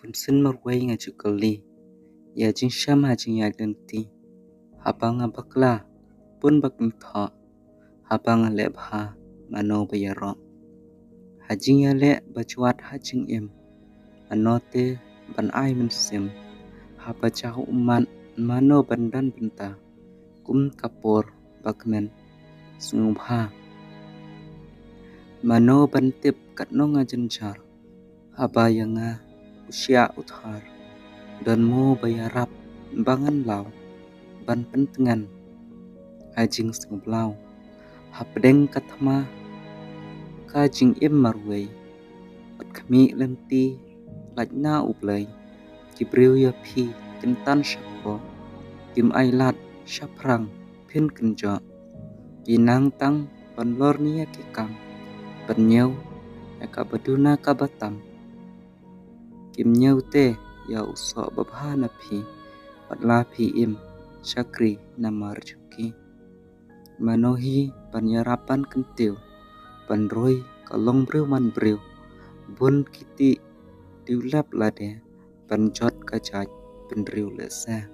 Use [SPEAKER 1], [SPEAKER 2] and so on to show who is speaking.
[SPEAKER 1] Punsin marway nga chukali. Ya jing shama jing ya ganti. Haba nga bakla. Pun bakng tha. Haba nga lebha. Mano bayaro. Hajing ya le bachuat hajing im. Anote ban ai men sim. Haba chahu uman. Mano bandan benta. Kum kapur bakmen. Sungubha. Mano bantip katno nga jenjar. Haba yang nga usia uthar. Dan mo bayarap bangan lau. Ban pentengan. Hajing sengublau. Hapdeng katma. Kajing im marway. At kami lenti. Lajna ublay. Kibriw ya pi. Kentan syakpo. Kim ailat. Syaprang. Pin kenjo. Kinang tang. Panlor niya kikam. Penyew. Eka baduna kabatam. Kim nyew te. Ya usok babha na pi. Patla pi im. Syakri nama rejuki. Manohi panyarapan kentil. Panroy kalong brew man brew. Bun kiti diulap lade. Panjot kajaj pendriw lesa.